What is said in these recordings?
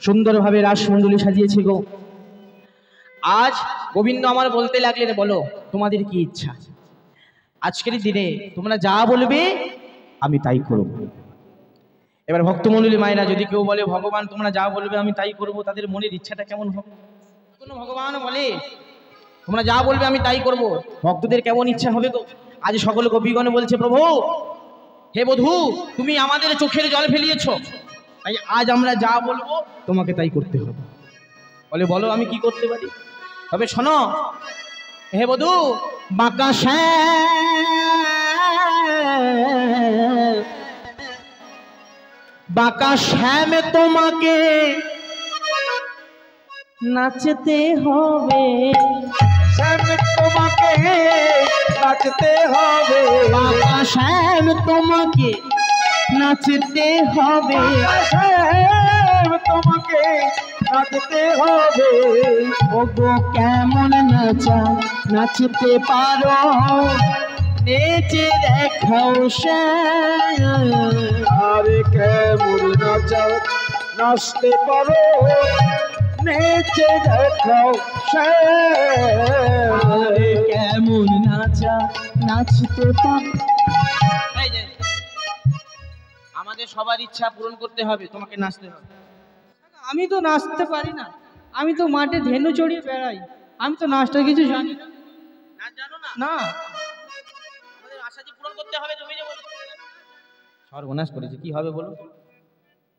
সুন্দরভাবে রাসমণ্ডলী সাজিয়েছে গো। আজ গোবিন্দ আমার বলতে লাগলেন, বলো তোমাদের কি ইচ্ছা? আজকের দিনে তোমরা যা বলবে আমি তাই করব। এবার ভক্তমণ্ডলী মায়েরা, যদি কেউ বলে ভগবান তোমরা যা বলবে আমি তাই করব, তাদের মনের ইচ্ছাটা কেমন হবে? কোনো ভগবান বলে তোমরা যা বলবে আমি তাই করব, ভক্তদের কেমন ইচ্ছা হবে গো? আজ সকল গোপীগণ বলছে, প্রভু হে বধূ, তুমি আমাদের চোখের জল ফেলিয়েছ, তাই আজ আমরা যা বলবো তোমাকে তাই করতে হবে। বলে বলো আমি কি করতে পারি? তবে শোনো হে বধূ, বাঁকা বাঁকা শ্যাম তোমাকে নাচতে হবে, শ্যাম তোমাকে নাচতে হবে, বাঁকা শ্যাম তোমাকে নাচতে হবে, শ্যাম তোমাকে নাচতে হবে। ওগো কেমন নাচা নাচতে পারো, নেচে দেখাও শ্যাম। আরে কেমন নাচা নাচতে পারো, নেচে দেখাও শ্যাম। আরে কেমন নাচা নাচতে পারো। আমাদের সবার ইচ্ছা পূরণ করতে হবে, তোমাকে নাচতে হবে। আমি তো নাচতে পারি না, আমি তো মাঠে ধেনু চড়িয়ে বেড়াই, আমি তো নাচটা কিছু জানি না। নাচ জানো না? না। আমাদের আশা যে পূরণ করতে হবে, তুমি যে বলো সর্বনাশ করেছে, কি হবে বলো?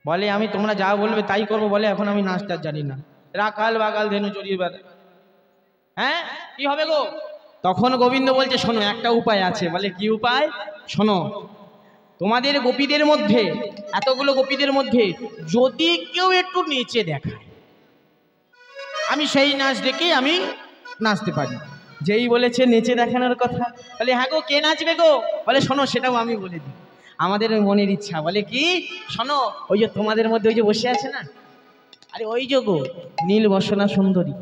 বলে আমি তোমরা যা বলবে তাই করবো, বলে এখন আমি নাচটা জানি না, রাখাল বাগাল ধেনু চড়িয়ে বেড়াই। হ্যাঁ কি হবে গো? তখন গোবিন্দ বলছে, শোনো একটা উপায় আছে। বলে কি উপায়? শোনো, তোমাদের গোপীদের মধ্যে, এতগুলো গোপীদের মধ্যে যদি কেউ একটু নেচে দেখায়, আমি সেই নাচ দেখে আমি নাচতে পারি। যেই বলেছে নেচে দেখানোর কথা, বলে হ্যাঁ গো কে নাচবে গো? বলে শোনো সেটাও আমি বলে দিই, আমাদের মনের ইচ্ছা। বলে কি? শোনো, ওই যে তোমাদের মধ্যে ওই যে বসে আছে না, আরে ওই যে গো নীল বসনা সুন্দরী,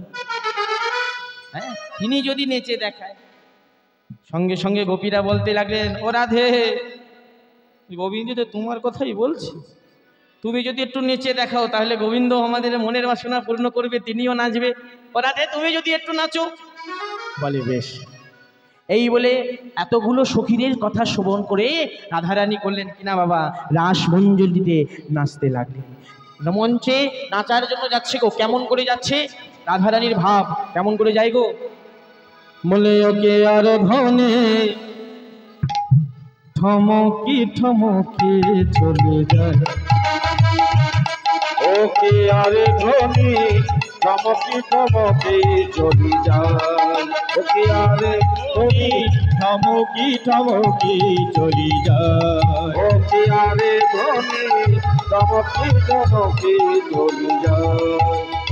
হ্যাঁ তিনি যদি নেচে দেখায়। সঙ্গে সঙ্গে গোপীরা বলতে লাগলেন, ও রাধে, গোবিন্দ তো তোমার কথাই বলছি, তুমি যদি একটু নেচে দেখাও তাহলে গোবিন্দ আমাদের মনের বাসনা পূর্ণ করবে, তিনিও নাচবে। ও রাধে তুমি যদি একটু নাচো। বলে বেশ। এই বলে এতগুলো সখীদের কথা শ্রবণ করে রাধারানী করলেন কিনা বাবা, রাসমঞ্জলিতে নাচতে লাগলেন। মঞ্চে নাচার জন্য যাচ্ছে গো। কেমন করে যাচ্ছে? রাধারানীর ভাব কেমন করে যায় গো? বলে ওকে আর ধনে ঠমকি ঠমকি চলে যায়, ওকে আরে ধনী চমকি চমকি চলি যায়, ওকে আরে ধনী ঠমকি ঠমকি চলি যায়, ওকে আরে ধনী চমকি চমকি চলি যায়,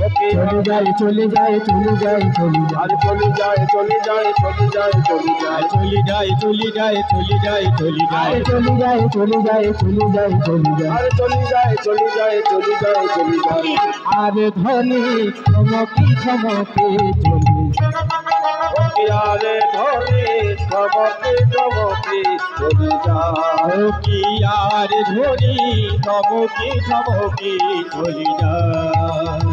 ওকে চলে যায় চলে যায় চলে যায় চলে যায়, আরে চলে যায় চলে যায় চলে যায় চলে যায়, চলে যায় চলে যায় চলে যায় চলে যায়, চলে যায় চলে যায় চলে যায় চলে যায়, আরে চলে যায় চলে যায় চলে যায় চলে যায়, আর ধনী ঠমকি ঠমকি চলে যায়, ওকে আরে ধনী চমকি চমকি চলে যায়, কি আর ধনী ঠমকি ঠমকি চলে যায়।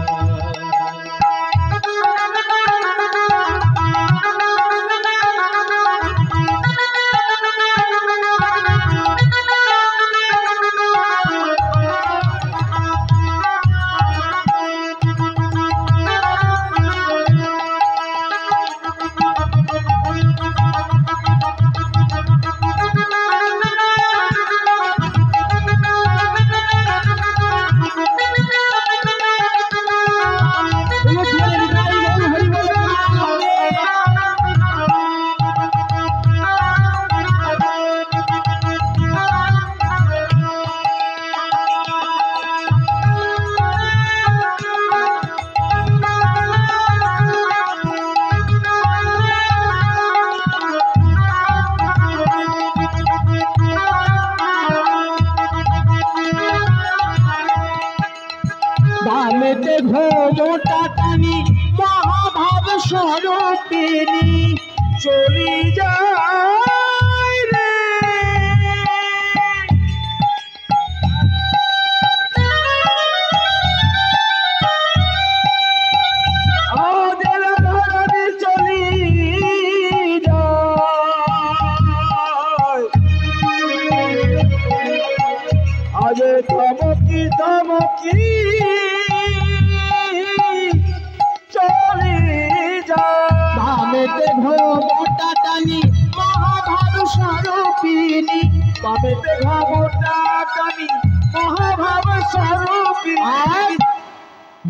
দামেতে ঘোমটা টানি মহাভাব স্বরূপিনী চলি যায় রে, ধমকি চলে যায় বামেতে ঘোটা টানি মহাভাব স্বরূপিণী বামেতে ঘোটা টানি মহাভাব স্বরূপিণী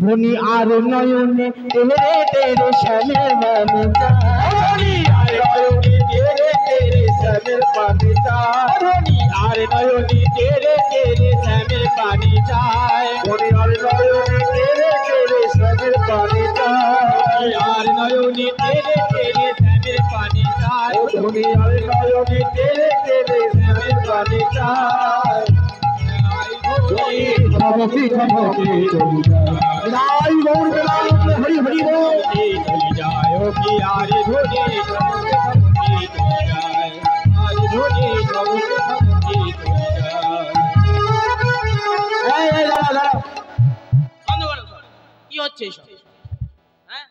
ধনী আর নয়নে তেরে তেরে শ্যামের বামে ধনী আর নয়নি তেরে তেরে শ্যামের পানি চায় ধনী আর নয়নি তেরে তেরে শ্যামের পানি চায় ধনী আর নয়নি তেরে তেরে শ্যামের পানি চায় আর নয়নি তেরে তেরে শ্যামের পানি চায় ধনী আর নয়নি তেরে তেরে শ্যামের পানি চায় ধমকি ধমকি চলি যায় লাই গৌর বেলানন্দ হরি হরি বল চলি যায় ও কি আরে ধরে ধমকে ধমকে চলি যায় আরে ধরে ধমকে ধমকে চলি যায় এই দাঁড়া বন্ধ করো সব। কি হচ্ছে এসব হ্যাঁ?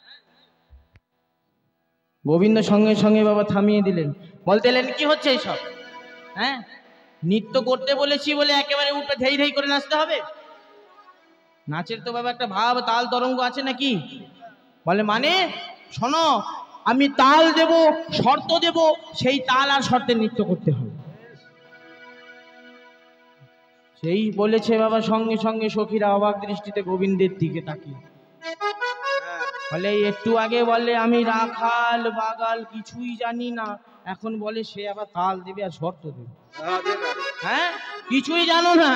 গোবিন্দ সঙ্গে সঙ্গে বাবা থামিয়ে দিলেন, বলতে এলেন কি হচ্ছে এইসব? হ্যাঁ, নৃত্য করতে বলেছি বলে একেবারে উঠে ধেই ধেই করে নাচতে হবে? নাচের তো বাবা একটা ভাব তাল তরঙ্গ আছে নাকি? বলে মানে শোনো, আমি তাল দেব, শর্ত দেব, সেই তাল আর শর্তে নৃত্য করতে হবে। সেই বলেছে বাবা, সঙ্গে সঙ্গে সখীরা অবাক দৃষ্টিতে গোবিন্দের দিকে তাকিয়ে বলে, একটু আগে বলে আমি রাখাল বাগাল কিছুই জানি না, এখন বলে সে আবার তাল দেবে আর শর্ত দেবে। হ্যাঁ, কিছুই জানো না।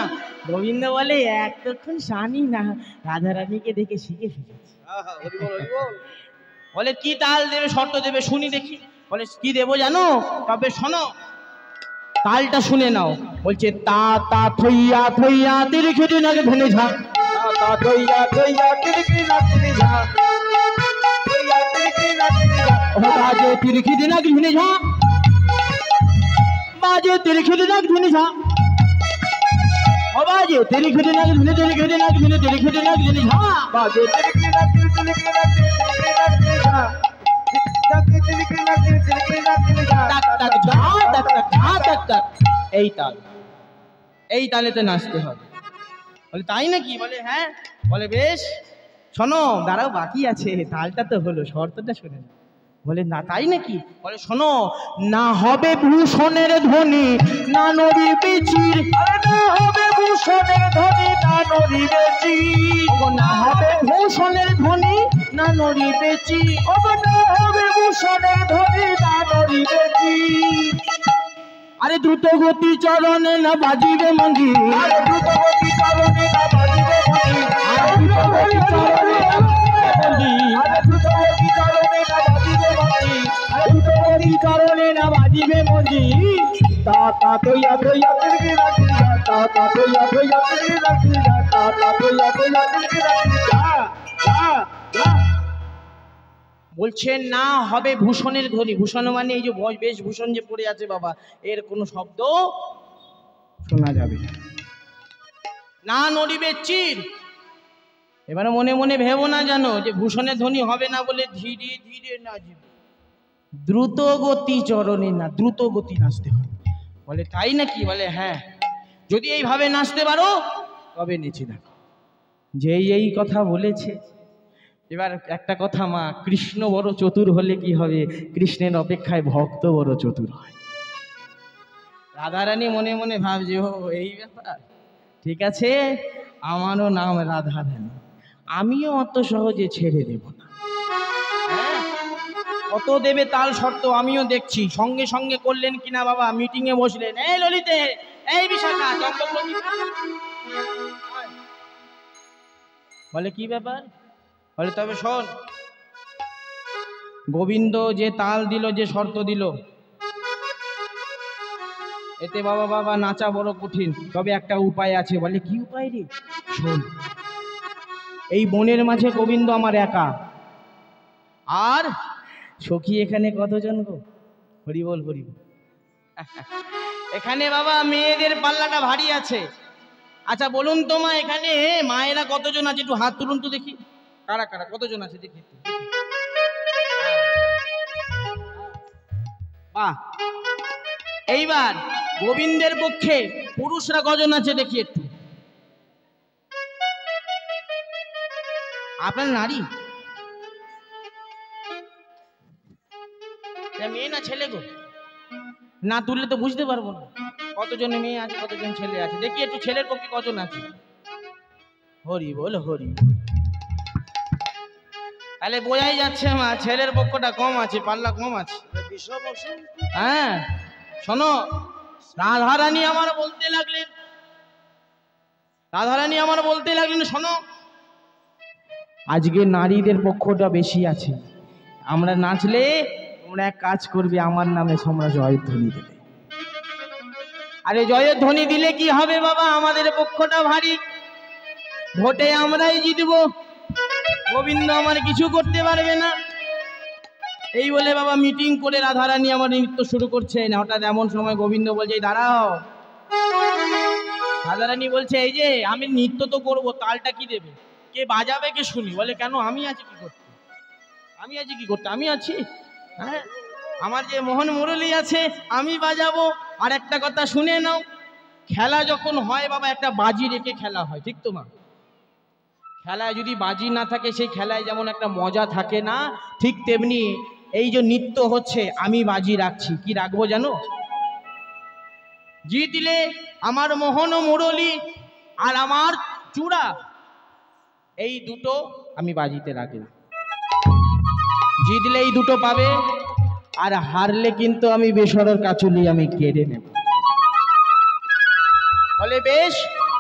গোবিন্দ বলে, এতক্ষণ জানি না, রাধারানীকে দেখে শিখে ফেলেছি। বলে কি তাল দেবে শর্ত দেবে শুনি দেখি। বলে কি দেবো জানো? তবে শোনো, তালটা শুনে নাও। বলছে তা তা থইয়া থইয়া তিরিখিটি নাকে ধনে ঝা, তা থইয়া থইয়া তিরকি নাচনি ঝা থইয়া তিরকি নাচনি ঝা বাজে তিরিখিটি নাকে ধনে ঝা, বাজে তিরিখিটি নাকে ধনে ঝা, ও বাজে তিরিখিটি নাকে ধনে তিরিখিটি নাকে ধনে তিরিখিটি নাকে ধনে ঝা, বাজে তিরকি নাচনি তিরকি নাচনি তিরকি নাচনি ঝা জাতি তিরকি নাচনি তিরকি নাচনি ঝা টাক টাক ঝা টাক টাক ঝা টাক টাক। এই তাল, এই তালেতে নাচতে হবে। বলে তাই নাকি? বলে হ্যাঁ। বলে বেশ, শোনো দাঁড়াও, বাকি আছে, তালটা তো হলো, শর্তটা শুনে নাও। বলে না তাই নাকি? বলে শোনো, না হবে ভূষণের ধ্বনি না নড়ি বিচির, আরে না হবে ভূষণের ধ্বনি না নড়িবে চির না হবে ভূষণের ধ্বনি না নড়ি বেচি, ওগো না হবে ভূষণের ধ্বনি না নড়িবে চির আরে দ্রুত গতি চরণে না বাজিবে মঙ্গি, আরে দ্রুতগতি চরণে না বাজিবে মঙ্গি আরে দ্রুত গতি চরণে না বাজিবে মঙ্গি, আরে দ্রুতগতি চরণে না বাজিবে মঙ্গি আরে দ্রুত গতি চরণে না বাজিবে মঙ্গি। তা তা থইয়া থইয়া তিরকি নাচনি ঝা তা তা থইয়া থইয়া তিরকি নাচনি ঝা তা তা থইয়া থইয়া তিরকি নাচনি ঝা ঝা ঝা বলছে না হবে ভূষণের ধ্বনি। ভূষণ মানে এই যে বেশভূষণ যে পড়ে আছে বাবা, এর কোনো শব্দ শোনা যাবে না। না নড়িবে চির। এবারে মনে মনে ভেবো না জানো যে ভূষণের ধ্বনি হবে না বলে ধীরে ধীরে নাচবে, দ্রুত গতি চরণে না, দ্রুত গতি নাচতে হবে। বলে তাই নাকি? বলে হ্যাঁ, যদি এইভাবে নাচতে পারো তবে নেচে দেখো। যেই এই কথা বলেছে, এবার একটা কথা মা, কৃষ্ণ বড় চতুর হলে কি হবে, কৃষ্ণের অপেক্ষায় ভক্ত বড় চতুর হয়। রাধারানী মনে মনে ভাবছে, ও এই ব্যাপার, ঠিক আছে, আমারও নাম রাধারানী, আমিও অত সহজে ছেড়ে দেব না। হ্যাঁ, কত দেবে তাল শর্ত আমিও দেখছি। সঙ্গে সঙ্গে করলেন কিনা বাবা, মিটিং এ বসলেন, এই ললিতে, এই বিশাখা, বলে কি ব্যাপার? বলে তবে শোন, গোবিন্দ যে তাল দিল, যে শর্ত দিল, এতে বাবা নাচা বড় কঠিন, তবে একটা উপায় আছে। বলে কি উপায় রে? শোন, এই বনের মাঝে গোবিন্দ আমার একা, আর সখী এখানে কতজন গো? হরি বল হরি বল। এখানে বাবা মেয়েদের পাল্লাটা ভারী আছে। আচ্ছা বলুন তো মা, এখানে মায়েরা কতজন আছে? একটু হাত তুলুন তো দেখি, কারা কারা কতজন আছে দেখি। বাহ, এইবার গোবিন্দের পক্ষে পুরুষরা কজন আছে দেখি একটু। আপনার নারী? মেয়ে না ছেলে গো? না তুললে তো বুঝতে পারবো না কতজন মেয়ে আছে কতজন ছেলে আছে। দেখি একটু ছেলের পক্ষে কজন আছে। হরি বল হরি। তাহলে বোঝাই যাচ্ছে মা ছেলের পক্ষটা কম আছে, পাল্লা কম আছে। হ্যাঁ শোনো, রাধারানী আমার বলতে লাগলেন, রাধারানী আমার বলতে লাগলেন, শোনো আজকে নারীদের পক্ষটা বেশি আছে। আমরা নাচলে তোমরা এক কাজ করবে, আমার নামে তোমরা জয়ধ্বনি দেবে। আরে জয়ধ্বনি দিলে কি হবে বাবা, আমাদের পক্ষটা ভারী, ভোটে আমরাই জিতবো, গোবিন্দ আমার কিছু করতে পারবে না। এই বলে বাবা মিটিং করে রাধারানী আমার নৃত্য শুরু করছেন। হঠাৎ এমন সময় গোবিন্দ বলছে দাঁড়াও। রাধারানী বলছে এই যে আমি নৃত্য তো করবো, তালটা কি দেবে, কে বাজাবে, কে শুনি? বলে কেন, আমি আছি কি করতে, আমি আছি কি করতে, আমি আছি। হ্যাঁ আমার যে মোহন মুরলী আছে আমি বাজাবো। আর একটা কথা শুনে নাও, খেলা যখন হয় বাবা একটা বাজি রেখে খেলা হয়, ঠিক তো মা? খেলায় যদি বাজি না থাকে সেই খেলায় যেমন একটা মজা থাকে না, ঠিক তেমনি এই যে নৃত্য হচ্ছে আমি বাজি রাখছি। কি রাখবো জানো? জিতলে আমার মোহন মুরলী আর আমার চূড়া, এই দুটো আমি বাজিতে রাখলাম। জিতলে এই দুটো পাবে, আর হারলে কিন্তু আমি বেসরর কাচুলি আমি কেড়ে নেব। বলে বেশ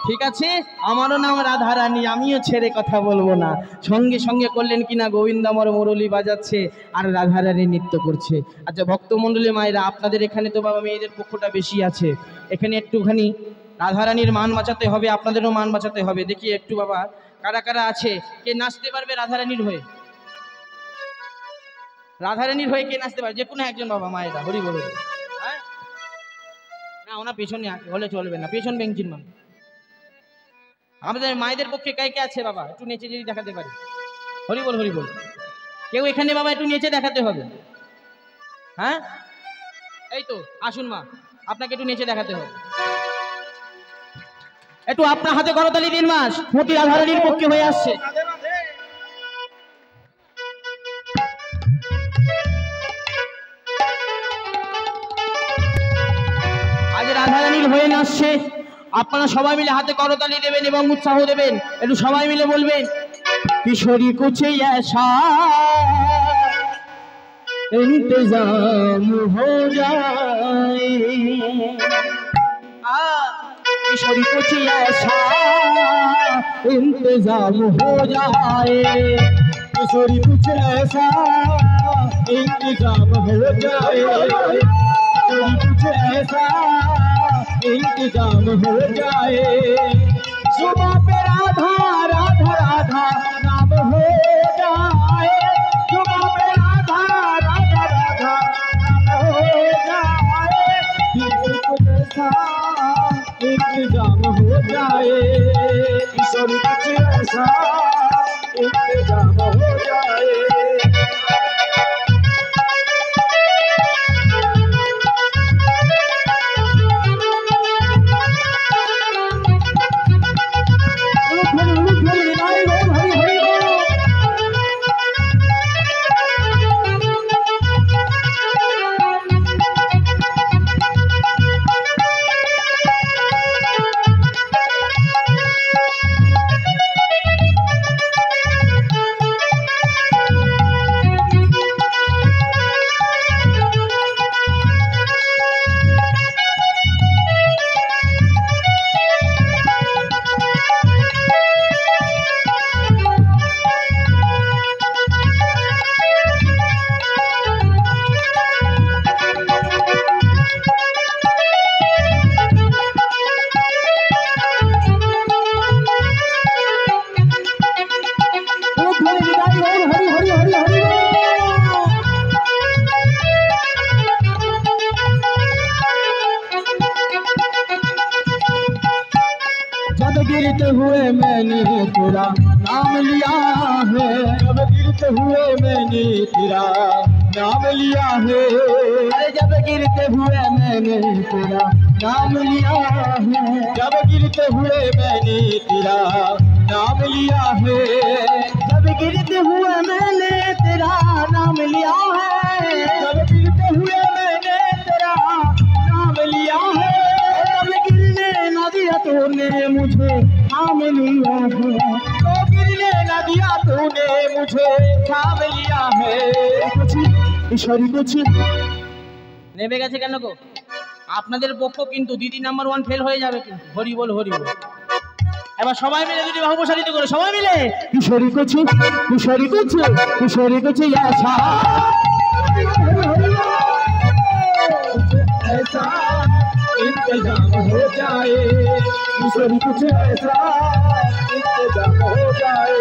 ঠিক আছে, আমারও নাম রাধারানী, আমিও ছেড়ে কথা বলবো না। সঙ্গে সঙ্গে করলেন কিনা, গোবিন্দ আমার মুরলী বাজাচ্ছে আর রাধারানী নৃত্য করছে। আচ্ছা ভক্তমণ্ডলী মায়েরা, আপনাদের এখানে তো বাবা মেয়েদের পক্ষটা বেশি আছে, এখানে একটুখানি রাধারানীর মান বাঁচাতে হবে, আপনাদেরও মান বাঁচাতে হবে। দেখি একটু বাবা কারা কারা আছে, কে নাচতে পারবে রাধারানীর হয়ে? রাধারানীর হয়ে কে নাচতে পারবে? যে কোনো একজন বাবা মায়েরা হরি বল। হ্যাঁ না ওনার পেছনে হলে চলবে না, পেছন বেঞ্চির মানুষ। আমাদের মায়েদের পক্ষে কে কে আছে বাবা, একটু নেচে যদি দেখাতে পারি। হরি বল হরি বল। কেউ এখানে বাবা একটু নেচে দেখাতে হবে। হ্যাঁ এই তো আসুন মা, আপনাকে একটু নেচে দেখাতে হবে। একটু আপনার হাতে করতালি দিন, মাস মতি রাধারানীর পক্ষে হয়ে আসছে। আজ রাধারানীর হয়ে নাচছে, আপনারা সবাই মিলে হাতে করতালি দেবেন এবং উৎসাহ দেবেন। একটু সবাই মিলে বলবেন কিশোরী কুছে ऐसा इंतजाम हो जाए, किशोरी कुछ ऐसा इंतजाम हो जाए, किशोरी कुछ ऐसा इंतजाम हो जाए, किशोरी कुछ ऐसा इंतजाम हो जाए। सुबह पे राधा राधा राधा नाम हो जाए, सुबह पे राधा राधा राधा नाम हो जाए, कुछ ऐसा इंतजाम हो जाए, किशोरी कुछ ऐसा इंतजाम हो जाए। गिरते हुए मैंने तेरा नाम लिया है, जब गिरते हुए मैंने तेरा नाम लिया है, अरे जब गिरते हुए मैंने तेरा नाम लिया है, जब गिरते हुए मैंने तेरा नाम लिया है, जब तुझे थाम लिया है किशोरी तुझे নেমে গেছে কেন গো? আপনাদের পক্ষ কিন্তু দিদি নাম্বার 1 ফেল হয়ে যাবে কিন্তু। হরি বল হরি বল। এবার সবাই মিলে দুটি বাহু প্রসারিত করে সবাই মিলে किशोरी तुझे ऐसा ऐसा इंतजाम हो जाए किशोरी कुछ ऐसा इंतजाम हो जाए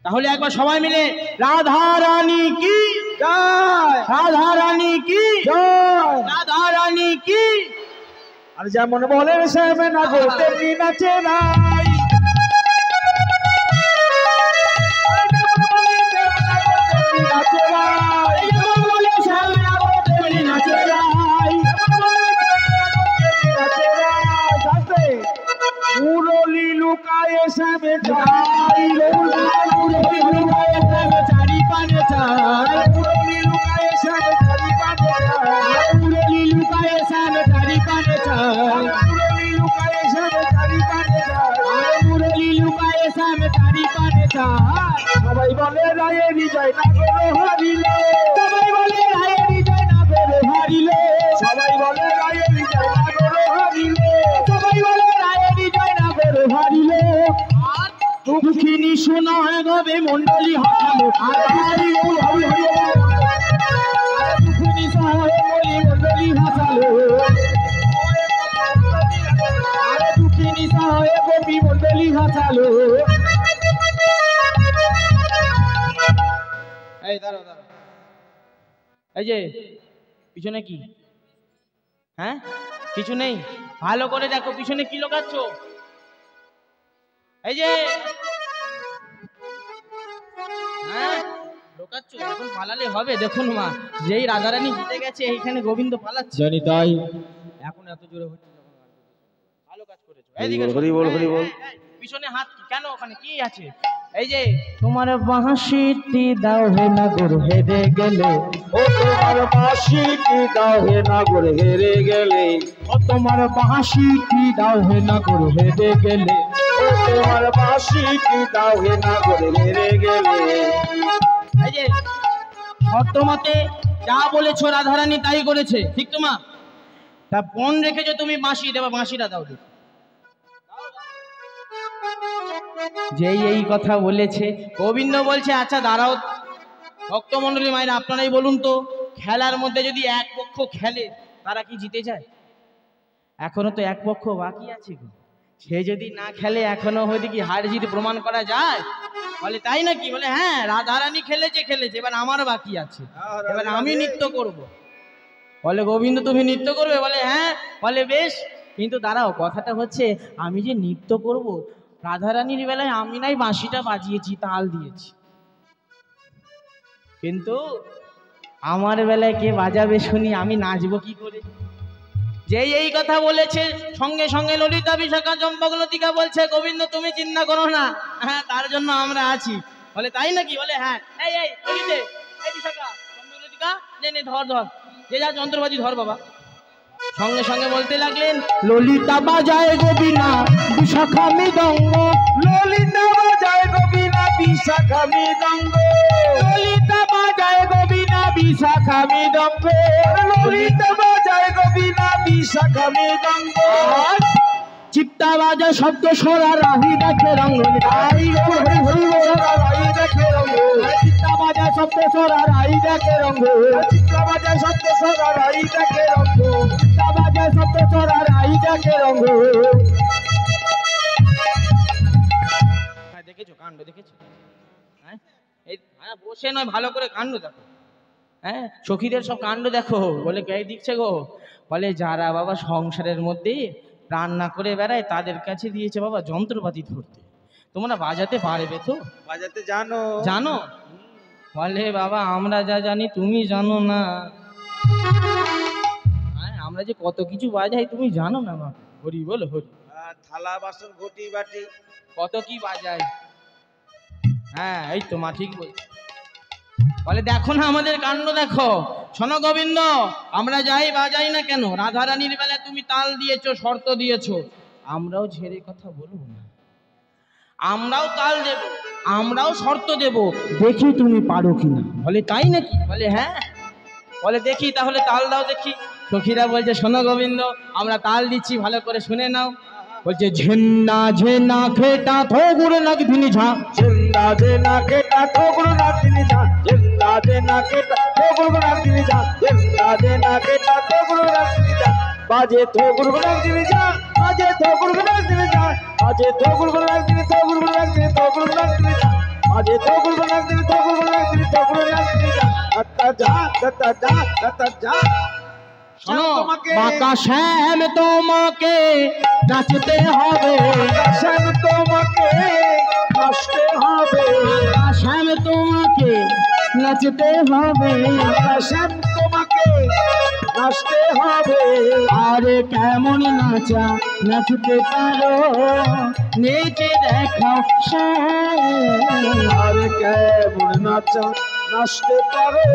তাহলে একবার সবাই মিলে রাধা রানী কি জয় রাধা রানী কি জয় রাধা রানী কি। আর যেমন বলেন শ্যামে না গো তেমনি নাচে নাই মুরলি লুকায়ে শ্যামে যাই চারি পানে চাই মুরলি লুকায়ে শ্যামে চারি পানে যাই মুরলি লুকায়ে শ্যামে চারি পানে চাই মুরলি লুকায়ে শ্যামে চারি পানে যাই মুরলি লুকায়ে শ্যামে চারি পানে চাই। সবাই বলে রায়ে বিজয় না করে হারিলে সবাই বলে রায়ে বিজয় না করে হারিলে সবাই বলে রায়ে বিজয় না করে হারিলে সবাই বলে রায়ে বিজয় না করে হারিলে দুঃখিনী শোনায় গবে মন্ডলী হাসালো দুঃখিনী সহায় বলি মন্ডলী হাসালো দুঃখিনী সহায় গোপী মন্ডলী হাসালো। এই দাঁড়াও দাঁড়াও, এই যে পিছনে কি? হ্যাঁ কিছু নেই, ভালো করে দেখো পিছনে কি লোকাচ্ছ। এই যে হ্যাঁ লোকাচ্ছ, এখন পালালে হবে? দেখুন মা, যেই রাধারানী জিতে গেছে এইখানে গোবিন্দ পালাচ্ছে। জানি তাই এখন এত জোরে হচ্ছে, ভালো কাজ করেছো। এইদিকে হরি বল হরি বল। পিছনে হাত কেন, ওখানে কি আছে? এই যে তোমার বাঁশিটি দাও হে নাগর হেরে গেলে, ও তোমার বাঁশিটি দাও হে নাগর হেরে গেলে, ও তোমার বাঁশিটি দাও হে নাগর হেরে গেলে, ও তোমার বাঁশিটি দাও হে নাগর হেরে গেলে। এই যে শর্তমতে যা বলেছো রাধারানী তাই করেছে, ঠিক তো মা? তা মন রেখেছো তুমি বাঁশি দেবা, বাঁশিটা দাও। যেই এই কথা বলেছে গোবিন্দ বলছে আচ্ছা দাঁড়াও ভক্তমণ্ডলী মায়েরা, আপনারাই বলুন তো, খেলার মধ্যে যদি এক পক্ষ খেলে তারা কি জিতে যায়? এখনো তো এক পক্ষ বাকি আছে, সে যদি না খেলে এখনো হয়তো কি হার জিত প্রমাণ করা যায়? বলে তাই নাকি? বলে হ্যাঁ রাধারানী খেলেছে, এবার আমার বাকি আছে, এবার আমি নৃত্য করব। বলে গোবিন্দ তুমি নৃত্য করবে? বলে হ্যাঁ। বলে বেশ, কিন্তু দাঁড়াও, কথাটা হচ্ছে আমি যে নৃত্য করব, রাধারানীর বেলায় আমি নাই বাঁশিটা বাজিয়েছি, তাল দিয়েছি, কিন্তু আমার বেলায় কে বাজাবে শুনি, আমি নাচবো কি করে? যেই এই কথা বলেছে সঙ্গে সঙ্গে ললিতা বিশাখা চম্পক লতিকা বলছে গোবিন্দ তুমি চিন্তা করো না, হ্যাঁ তার জন্য আমরা আছি। বলে তাই নাকি? বলে হ্যাঁ। এই এই ললিতে, এই বিশাখা চম্পক লতিকা, নে ধর ধর, যে যা যন্ত্রবাজি ধর বাবা। সঙ্গে সঙ্গে বলতে লাগলেন ললিতা বাজায় গোবিনা বিশাখা মৃদঙ্গ, ললিতা বাজায় বাজায় গোবিনা বিশাখা মৃদঙ্গ ললিতা বাজায় গোবিনা বিশাখা মৃদঙ্গ ললিতা বাজায় গোবিনা বিশাখা মৃদঙ্গ চিত্তা বাজা শব্দ সোরা রাহি দেখে রঙ্গ রাই হরি হরি রাই দেখে রঙ্গ চিত্তা বাজা শব্দ সোরা রাহি দেখে রঙ্গ চিত্রা বাজায় শব্দ সোরা রাই দেখে রঙ্গ চিত্তা বাজা শব্দ সোরা রাহি দেখে রঙ্গ। দেখেছো কাণ্ড দেখেছো? হ্যাঁ এই বসে নয়, ভালো করে কাণ্ড দেখো। হ্যাঁ সখীদের সব কাণ্ড দেখো। বলে কে দিচ্ছে গো? বলে যারা বাবা সংসারের মধ্যে প্রাণ না করে বেড়ায় তাদের কাছে দিয়েছে বাবা যন্ত্রপাতি ধরতে। তোমরা বাজাতে পারবে তো? বাজাতে জানো? জানো? বলে বাবা আমরা যা জানি তুমি জানো না। হ্যাঁ আমরা যে কত কিছু বাজাই তুমি জানো না বাবা। হরি বল হরি। থালা বাসন ঘটি বাটি কত কি বাজাই। হ্যাঁ এই তো মা ঠিক বলছে। বলে দেখো না আমাদের কাণ্ড দেখো। শোনো গোবিন্দ, আমরা যাই বাজাই না কেন, রাধারানীর বেলায় তুমি তাল দিয়েছো, শর্ত দিয়েছো, আমরাও ঝেড়ে কথা বলবো না, আমরাও তাল দেব, আমরাও শর্ত দেব, দেখি তুমি পারো কিনা। বলে তাই নাকি? বলে হ্যাঁ। বলে দেখি তাহলে তাল দাও দেখি। সখীরা বলছে শোনো গোবিন্দ আমরা তাল দিচ্ছি, ভালো করে শুনে নাও। বলছে ঝেন্না ঝেনা খেটা থোগুর নাগদিনী ঝা জিন্দা দে না কেটা ঠোকরো না তিনি যা জিন্দা দে না কেটা ঠোকরো না তিনি যা জিন্দা দে না কেটা ঠোকরো না তিনি যা বাজে ঠোকরো না তিনি যা বাজে ঠোকরো না তিনি যা বাজে ঠোকরো না তিনি ঠোকরো না তিনি ঠোকরো না তিনি যা বাজে ঠোকরো না তিনি ঠোকরো না তিনি ঠোকরো না তিনি যা আত্তা যা আত্তা যা আত্তা যা। শোনো বাঁকা শ্যাম তোমাকে নাচতে হবে, শ্যাম তোমাকে নাচতে হবে, শ্যাম তোমাকে নাচতে হবে, শ্যাম তোমাকে নাচতে হবে। আরে কেমন নাচা নাচতে পারো নেচে দেখাও শ্যাম। আরে কেমন নাচা নাচতে পারো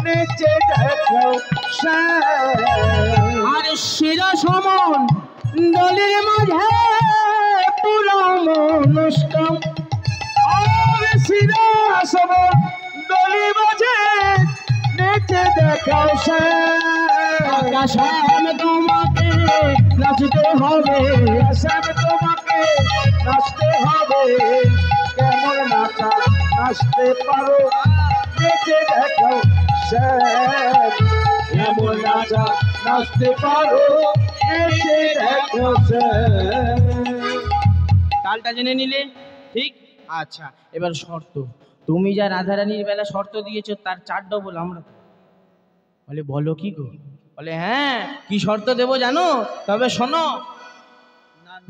নেচে দেখাও শ্যাম। আর শিরা সমন দলের মাঝে পুরো মনস্কাম, আর শিরাসব দলি বাজে নেচে দেখাও শ্যাম। শ্যাম তোমাকে নাচতে হবে, শ্যাম তোমাকে নাচতে হবে, কেমন নাচা নাচতে পারো নেচে দেখাও শ্যাম। কেমন নাচা নাচতে পারো নেচে দেখাও শ্যাম। তালটা জেনে নিলে ঠিক। আচ্ছা এবার শর্ত, তুমি যা রাধারানীর বেলা শর্ত দিয়েছো তার 4 ডবল আমরা। বলে বলো কি গো? বলে হ্যাঁ কি শর্ত দেবো জানো? তবে শোনো,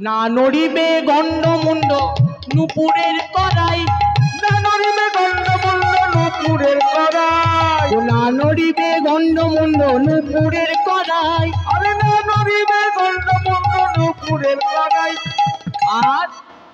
না নড়িবে গন্ড মুন্ড নুপুরের কড়াই, না নড়িবে গন্ড মুন্ড নুপুরের কড়াই, না নড়িবে গন্ড মুন্ড নুপুরের কড়াই, আরে না নড়িবে গন্ড মুন্ড নুপুরের কড়াই। আর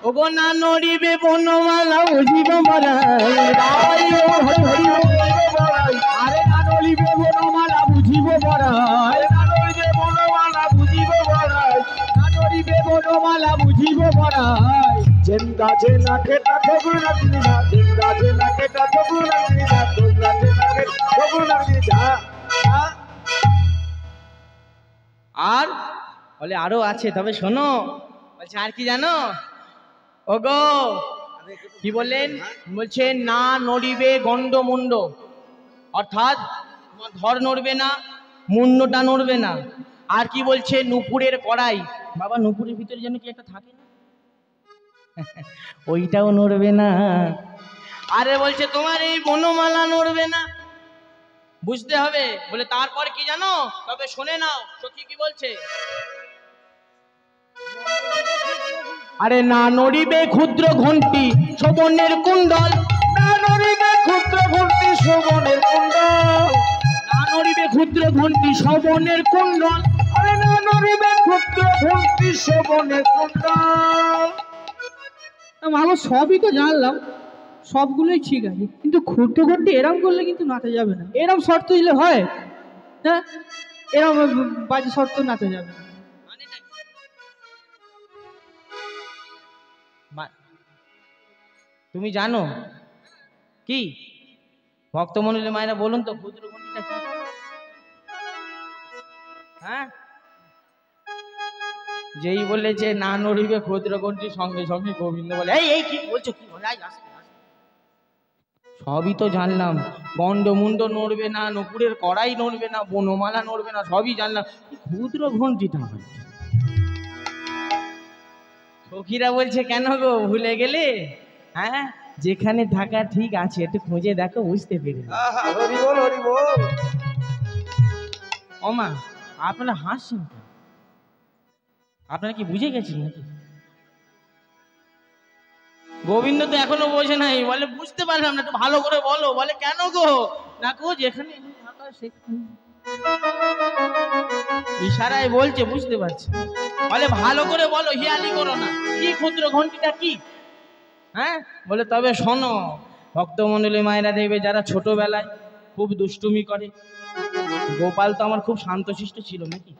ওগো না নড়িবে বনমালা বুঝিব মরাই, রাই ও হরি হরি বুঝিব বড়াই, আরে না নড়িবে বনমালা বুঝিব মরাই, না নড়িবে বনমালা বুঝিব বড়াই, না নড়িবে বনমালা বুঝিব মরাই। জিন্দা যে না কেটা ঠোকরো না তিনি যা জিন্দা যে না কেটা ঠোকরো না তিনি যা জিন্দা যে না কেটা ঠোকরো না তিনি যা। আর বলে আরো আছে তবে শোনো। বলছে আর কি জানো? ওগো কি বললেন? বলছে না নড়িবে গন্ড মুন্ড, অর্থাৎ তোমার ধর নড়বে না, মুন্ডটা নড়বে না। আর কি বলছে? নুপুরের কড়াই। বাবা নুপুরের ভিতরে যেন কি একটা থাকে না, ওইটাও নড়বে না। আরে বলছে তোমার এই বনমালা নড়বে না, বুঝতে হবে। বলে তারপর কি জানো? তবে শুনে নাও সখী কি বলছে। আরে না নড়িবে ক্ষুদ্র ঘন্টি শোভনের কুণ্ডল, না নড়িবে ক্ষুদ্র ঘন্টি শোভনের কুণ্ডল, না নড়িবে ক্ষুদ্র ঘন্টি শোভনের কুণ্ডল, আরে না নড়িবে ক্ষুদ্র ঘন্টি শোভনের কুণ্ডল। আমার সবই তো জানলাম, সবগুলোই ঠিক আছে, কিন্তু খুঁটে খুঁটে এরম করলে কিন্তু নাচা যাবে না। এরম শর্ত দিলে হয়? হ্যাঁ এরম বাজে শর্ত নাচা যাবে না। তুমি জানো কি? ভক্তমণ্ডলী মায়েরা বলুন তো, ক্ষুদ্র ঘণ্টিটা কি? হ্যাঁ, যেই বলেছে না নড়িবে ক্ষুদ্র ঘণ্টি, সঙ্গে সঙ্গে গোবিন্দ বলে এই এই কি বলছো, কি বলে? সবই তো জানলাম, গন্ডমুন্ড নড়বে না, নকুরের কড়াই নড়বে না, বনমালা নড়বে না, সবই জানলাম, ক্ষুদ্র ঘণ্টিটা হয়। সখীরা বলছে কেন গো, ভুলে গেলে? হ্যাঁ, যেখানে থাকা ঠিক আছে, একটু খুঁজে দেখো, বুঝতে পেরে। হরি বল, হরি বল। ও মা, আপনারা হাসছেন, আপনারা কি বুঝে গেছেন নাকি? গোবিন্দ তো এখনো বোঝে নাই, বলে বুঝতে পারলাম না, একটু ভালো করে বলো। বলে কেন গো? না গো, যেখানে থাকা সেখানে। ইশারায় বলছে, বুঝতে পারছি। বলে ভালো করে বলো, হিয়ালি করো না, কি ক্ষুদ্র ঘণ্টিটা কি? হ্যাঁ, বলে তবে শোনো, ভক্তমণ্ডলী মায়েরা দেখবে যারা ছোটবেলায় খুব দুষ্টুমি করে। গোপাল তো আমার খুব শান্তশিষ্ট ছিল নাকি,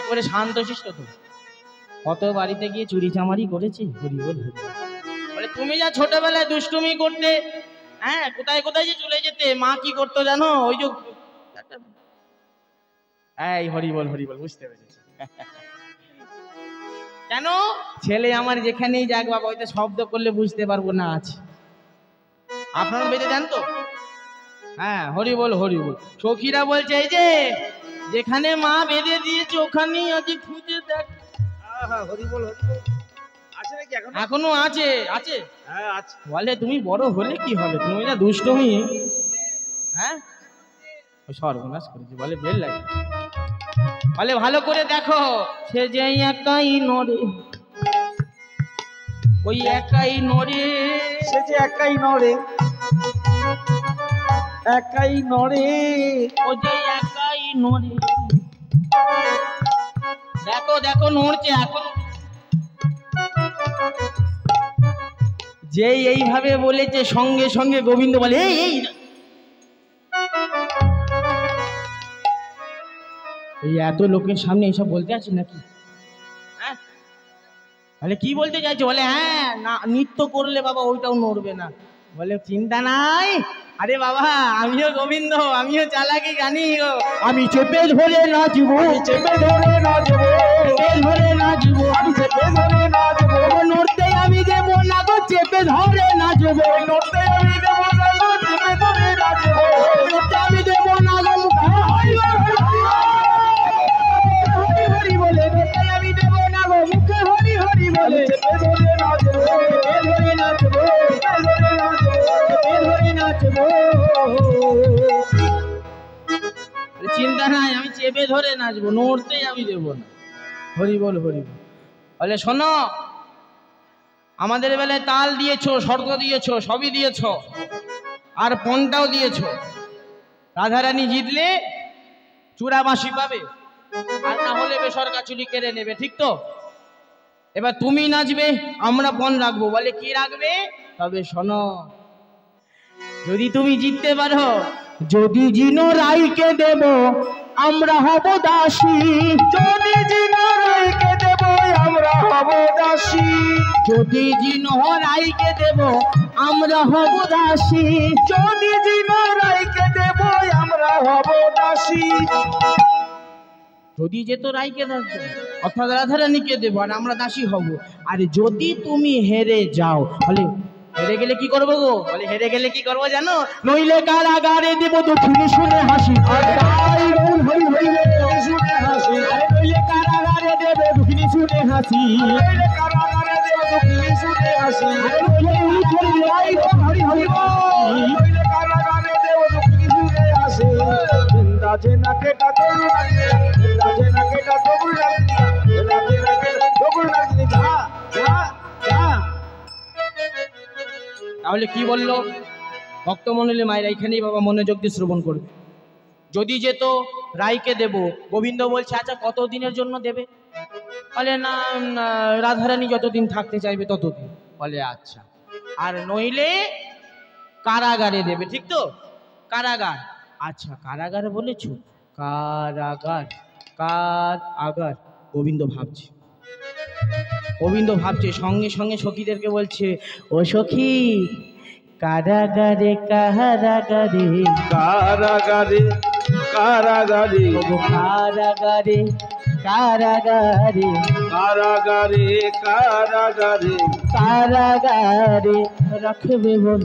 একবারে শান্তশিষ্ট। তো কত বাড়িতে গিয়ে চুরি চামারি করেছে, হরি বল হরি। বলে তুমি যা ছোটবেলায় দুষ্টুমি করতে, হ্যাঁ, কোথায় কোথায় যে চলে যেতে, মা কি করতো জানো? ওই যে এই হরি বল হরি বল, বুঝতে পেরেছি। কেন? ছেলে আমার যেখানেই যাক বাবা, ওইটা শব্দ করলে বুঝতে পারবো না আছে। আপনারা বেঁধে দেন তো? হ্যাঁ, হরি বল হরি বল। সখীরা বলছে এই যে যেখানে মা বেঁধে দিয়েছে ওখানেই আজ খুঁজে দেখ। হরি বল, হরি বল। আছে নাকি এখনো? এখনো আছে, আছে। হ্যাঁ আছে। বলে তুমি বড় হলে কি হবে, তুমি যা দুষ্টুমি। হ্যাঁ, সর্বনাশ করেছি। বলে বেল লাগে। বলে ভালো করে দেখো, সে যে একাই নড়ে, ওই একাই নড়ে, সে যে একাই নড়ে, একাই নড়ে, ও যে একাই নড়ে। দেখো দেখো নড়ছে এখন। যে এইভাবে বলেছে, সঙ্গে সঙ্গে গোবিন্দ বলে এই এই এই এত লোকের সামনে এইসব বলতে আছি নাকি? হ্যাঁ, বলে কি বলতে চাইছো? বলে হ্যাঁ, না নৃত্য করলে বাবা ওইটাও নড়বে না। বলে চিন্তা নাই, আরে বাবা আমিও গোবিন্দ, আমিও চালাকি জানি গো, আমি চেপে ধরে নাচবো, চেপে ধরে নাচবো, চেপে ধরে নাচবো, আমি চেপে ধরে নাচবো, নড়তে আমি দেবো না গো, চেপে ধরে নাচবো, নড়তে আমি দেবো না গো, চেপে ধরে নাচবো, নড়তে আমি দেবো না গো, হরি হরি বলে, নড়তে আমি দেবো না গো, মুখে হরি হরি বলে, চেপে ধরে নাচবো, চেপে ধরে নাচবো, চেপে ধরে নাচবো, চেপে ধরে নাচবো। চিন্তা নাই, আমি চেপে ধরে নাচবো, নড়তেই আমি দেবো না। হরি বল হরি বল। বলে শোনো, আমাদের বেলায় তাল দিয়েছো, শর্ত দিয়েছো, সবই দিয়েছো, আর পণটাও দিয়েছো। রাধারানী জিতলে চূড়া বাঁশি পাবে, আর না হলে বেসরকার চুরি কেড়ে নেবে, ঠিক তো? এবার তুমি নাচবে, আমরা পণ রাখবো। বলে কি রাখবে? তবে শোনো, যদি তুমি জিততে পারো, যদি জিনো রাইকে দেব আমরা হব দাসী, যদি জিনো রাইকে দেব আমরা হব দাসী, যদি জিনো রাইকে দেব আমরা হব দাসী, যদি জিনো রাইকে দেব আমরা হব দাসী। যদি যেত রাইকে দেব অর্থাৎ রাধারানীকে দেব আর আমরা দাসী হব। আর যদি তুমি হেরে যাও, বলে হেরে গেলে কি করবো গো? বলে হেরে গেলে কি করবো জানো? নইলে কারাগারে দেব দক্ষিণে শুনে হাসি, আর তাই বল হরি হরি বল, শুনে হাসি, আরে নইলে কারাগারে দেব দক্ষিণে শুনে হাসি, নইলে কারাগারে দেব দক্ষিণে শুনে হাসি, আরে নইলে উঠে লাই গো হরি হরি বল, নইলে কারাগারে দেব দক্ষিণে শুনে হাসি। বৃন্দাজে নাকে কাতরু নাগিনী, বৃন্দাজে নাকে কাতরু নাগিনী, বৃন্দাজে নাকে কাতরু নাগিনী, যা যা যা। তাহলে কি বললো ভক্তমণ্ডলী মায়েরা? এখানেই বাবা মনোযোগ দিয়ে শ্রবণ করবে। যদি যেত রাইকে দেব। গোবিন্দ বলছে আচ্ছা কত দিনের জন্য দেবে? বলে না, রাধারানী যতদিন থাকতে চাইবে ততদিন। বলে আচ্ছা, আর নইলে কারাগারে দেবে, ঠিক তো? কারাগার, আচ্ছা কারাগার বলেছো, কারাগার, কার আগার। গোবিন্দ ভাবছে গোবিন্দ ভাবছে, সঙ্গে সঙ্গে সখীদেরকে বলছে, ও সখী কারাগারে কারাগারে কারাগারে কারাগারে ওগো কারাগারে কারাগারে কারাগারে কারাগারে কারাগারে রাখবে বল।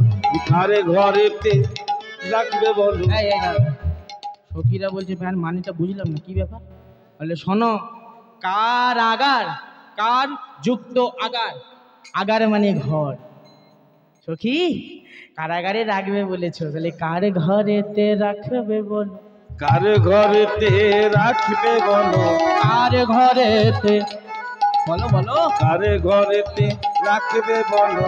ঘরে ঘরেতে রাখবে বলো। এই না, সখীরা বলছে ভ্যান মানেটা বুঝলাম না, কি ব্যাপার? বলে শোনো, কারাগার, কার যুক্ত আগার, আগার মানে ঘর। সখী কারাগারে রাখবে বলেছো, তাহলে কার ঘরেতে রাখবে বলো? কার ঘরেতে রাখবে বলো। কার ঘরেতে বলো বলো কার ঘরেতে রাখবে বলো।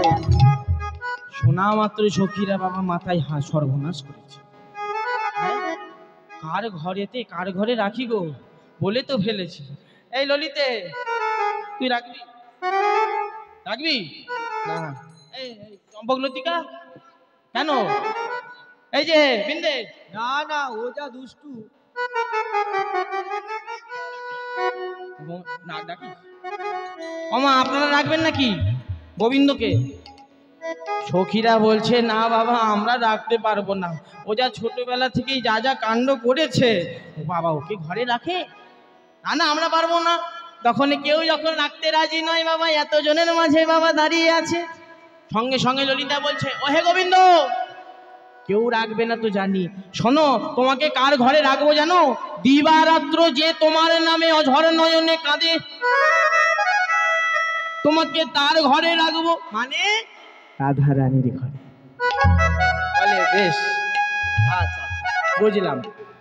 শোনা মাত্র সখীরা বাবা মাথায় সর্বনাশ করেছে। হ্যাঁ? কার ঘরেতে, কার ঘরে রাখি গো বলে তো ফেলেছি। এই ললিতে, তুই রাখবি? রাখবি না? এই চম্পক লতিকা কেন? এই যে বিন্দে, না না, ও যা দুষ্টু। না ডাকি ওমা, আপনারা রাখবেন নাকি গোবিন্দকে? সখীরা বলছে না বাবা, আমরা রাখতে পারবো না। ও যা ছোটবেলা থেকেই যা যা কাণ্ড করেছে, ও বাবা ওকে ঘরে রাখে? না না, আমরা পারবো না। তখন কেউ যখন রাখতে রাজি নয় বাবা, এতজনের মাঝে বাবা দাঁড়িয়ে আছে। সঙ্গে সঙ্গে ললিতা বলছে, ও হে গোবিন্দ, কেউ রাখবে না তো জানি। শোনো, তোমাকে কার ঘরে রাখবো জানো? দিবারাত্র যে তোমার নামে অঝর নয়নে কাঁদে, তোমাকে তার ঘরে রাখবো। মানে রাধা রানীর ঘরে। বলে বেশ, আচ্ছা আচ্ছা বুঝলাম,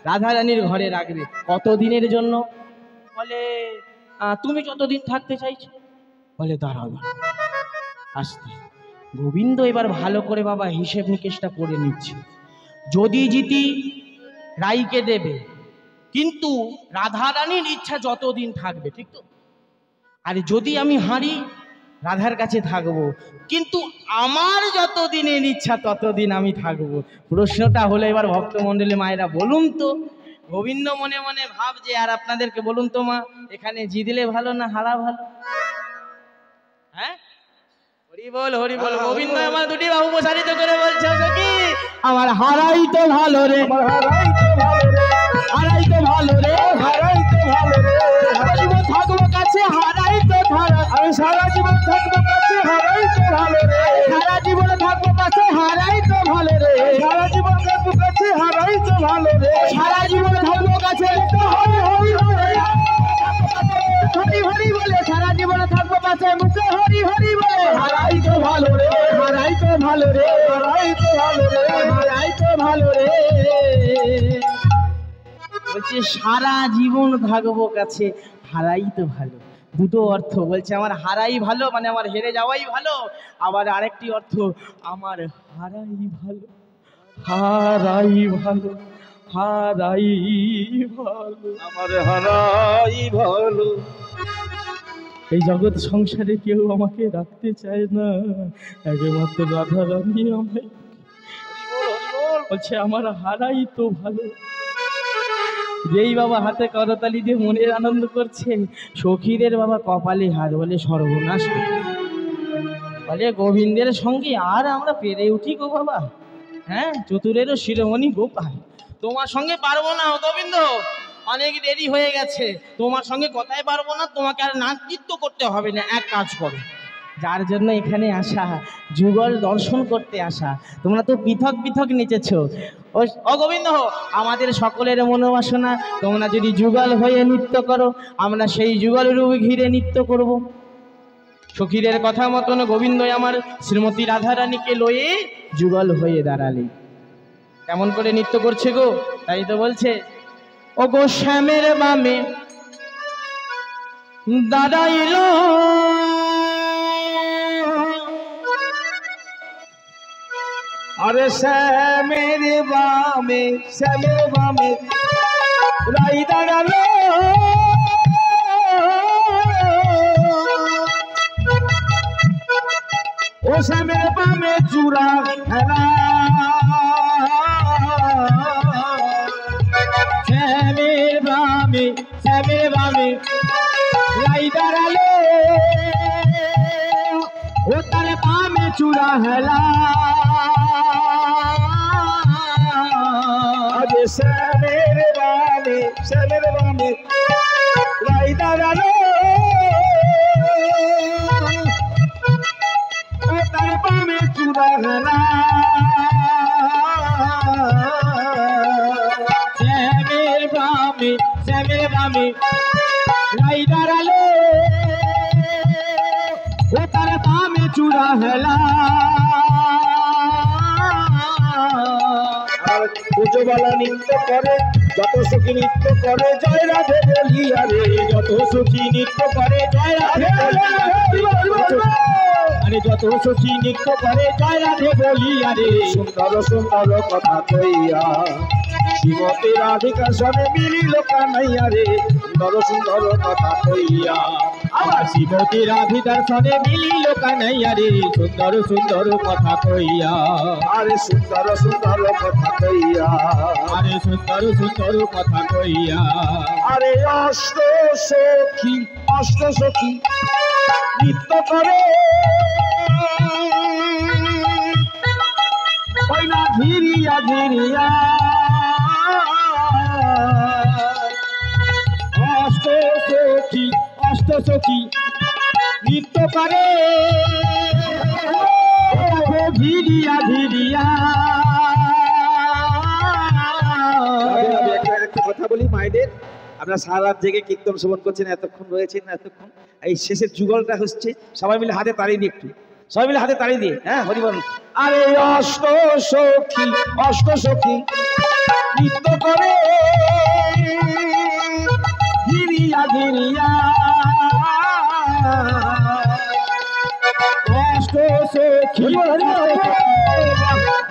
রাধা রানীর ঘরে রাখবে। কতদিনের জন্য? বলে তুমি যতদিন থাকতে চাইছো। বলে দাঁড়াও দাঁড়াও, আসতে। গোবিন্দ এবার ভালো করে বাবা হিসেব নিকেশটা করে নিচ্ছে। যদি জিতি রাইকে দেবে, কিন্তু রাধা রানীর ইচ্ছা যতদিন থাকবে, ঠিক তো? আর যদি আমি হারি, রাধার কাছে থাকবো, কিন্তু আমার যতদিনের ইচ্ছা ততদিন আমি থাকবো। প্রশ্নটা হলো এবার ভক্তমণ্ডলী মায়েরা বলুন তো, গোবিন্দ মনে মনে ভাবছে, আর আপনাদেরকে বলুন তো মা, এখানে জিতলে ভালো না হারা ভালো? হ্যাঁ, হরি বল হরি বল। গোবিন্দ আমার দুটি বাহু প্রসারিত করে বলছে, সখী আমার হারাই তো ভালো রে, আমার হারাই তো ভালো রে, হারাই তো ভালো রে, হারাই তো ভালো রে। সারা জীবন থাকবো কাছে, হারাই তো ভালো। আমি সারা জীবন থাকবো কাছে, হারাই তো ভালো রে। সারা জীবন থাকবো কাছে, হারাই তো ভালো রে। সারা জীবন থাকবো কাছে, হারাই তো ভালো রে। সারা জীবন থাকবো কাছে, হরি হরি হরি হরি হরি বলে, সারা জীবন থাকবো কাছে, মুখে হরি হরি বলে, হারাই তো ভালো রে, হারাই তো ভালো রে, হারাই তো ভালো রে, হারাই তো ভালো রে। বলছে সারা জীবন থাকবো কাছে, হারাই তো ভালো। দুটো অর্থ বলছে, আমার হারাই ভালো মানে আমার হেরে যাওয়াই ভালো, আবার আরেকটি অর্থ আমার হারাই ভালো, হারাই ভালো, হারাই ভালো। আমার হারাই ভালো। এই জগৎ সংসারে কেউ আমাকে রাখতে চায় না, একমাত্র রাধা রানী আমায় বলছে আমার হারাই তো ভালো। যেই বাবা হাতে করতালি দিয়ে মনের আনন্দ করছে, সখীদের বাবা কপালে হাত, বলে সর্বনাশ। বলে গোবিন্দের সঙ্গে আর আমরা পেরে উঠি গো বাবা। হ্যাঁ, চতুরেরও শিরোমণি গোপাল, তোমার সঙ্গে পারবো না গোবিন্দ, অনেক দেরি হয়ে গেছে, তোমার সঙ্গে কথাই পারবো না, তোমাকে আর নাচিত্য করতে হবে না। এক কাজ করো, যার জন্য এখানে আসা, যুগল দর্শন করতে আসা, তোমরা তো পৃথক পৃথক নেচেছো। ও গোবিন্দ, আমাদের সকলের মনোবাসনা, তোমরা যদি যুগল হয়ে নৃত্য করো, আমরা সেই যুগল রূপ ঘিরে নৃত্য করব। সখীদের কথা মতন গোবিন্দ আমার শ্রীমতী রাধারানীকে লয়ে যুগল হয়ে দাঁড়ালে। কেমন করে নৃত্য করছে গো, তাই তো বলছে, ও গো শ্যামের বামে দাঁড়াইল, আরে শ্যামের বামে, শ্যামের বামে রাই দাঁড়ালো। ও শ্যামের বামে চূড়া খেলা, শ্যামের বামে, শ্যামের বামে রাই দাঁড়ালে। ও তার বামে চূড়া হেলা আজ শ্যামের বামে রাই দাঁড়ালো ও তার বামে চূড়া হেলা শ্যামের বামে রাই দাঁড়ালো ও তার বামে চূড়া হেলা পুজোবালা নৃত্য করে যত সুখী নৃত্য করে জয় রাধে বলিয়া রে যত সুখী নৃত্য করে জয় রাধে আরে যত সুখী নৃত্য করে জয় রাধে বলিয়া রে সুন্দর সুন্দর কথা কইয়া শ্রীমতী রাধিকা সনে মিলিল কানাইয়া রে সুন্দর সুন্দর কথা কইয়া আবার শ্রীমতী রাধিকার সনে মিলিল কানাইয়া রে সুন্দর সুন্দর কথা কইয়া আরে সুন্দর সুন্দর কথা কইয়া আরে সুন্দর সুন্দর কথা কইয়া আরে অষ্ট সখী নৃত্য করে ওই না ধীরিয়া অষ্ট সখী নৃত্য করে ধীরিয়া একটা কথা বলি মায়েদের, আপনারা সারা রাত জেগে কীর্তন শ্রবণ করছেন, এতক্ষণ রয়েছেন এতক্ষণ, এই শেষের যুগলটা হচ্ছে সবাই মিলে হাতে তালি দিয়ে একটু সবাই মিলে হাতে তালি দিয়ে হ্যাঁ হরি বল। আরে অষ্ট সখী নৃত্য করে ধীরিয়া অষ্ট সখী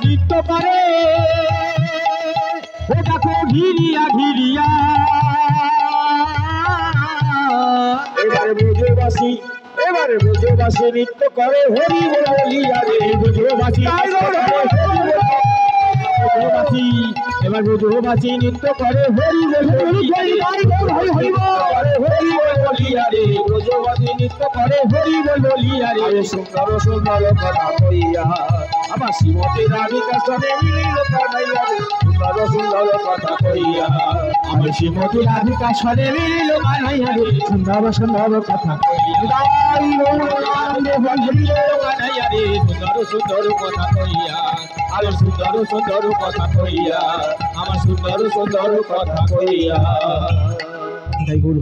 নৃত্য করে ও দেখো ধীরিয়া এবারে ব্রজবাসী নৃত্য করে হরি বলিয়া রে ব্রজবাসী এবার ব্রজবাসী নৃত্য করে হরি বলিয়া রে ব্রজবাসী নৃত্য করে হরি বলিয়া রে সুন্দর সুন্দর কথা কইয়া আমার শ্রীমতী রাধিকা সনে মিলিল কানাইয়া রে সুন্দর সুন্দর কথা কইয়া আমার শ্রীমতী রাধিকা সনে মিলিল কানাইয়া রে সুন্দর সুন্দর কথা কইয়া কানাইয়া রে সুন্দর সুন্দর কথা কইয়া আমার সুন্দর সুন্দর কথা কইয়া আমার সুন্দর সুন্দর কথা কইয়া।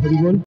হরি বল।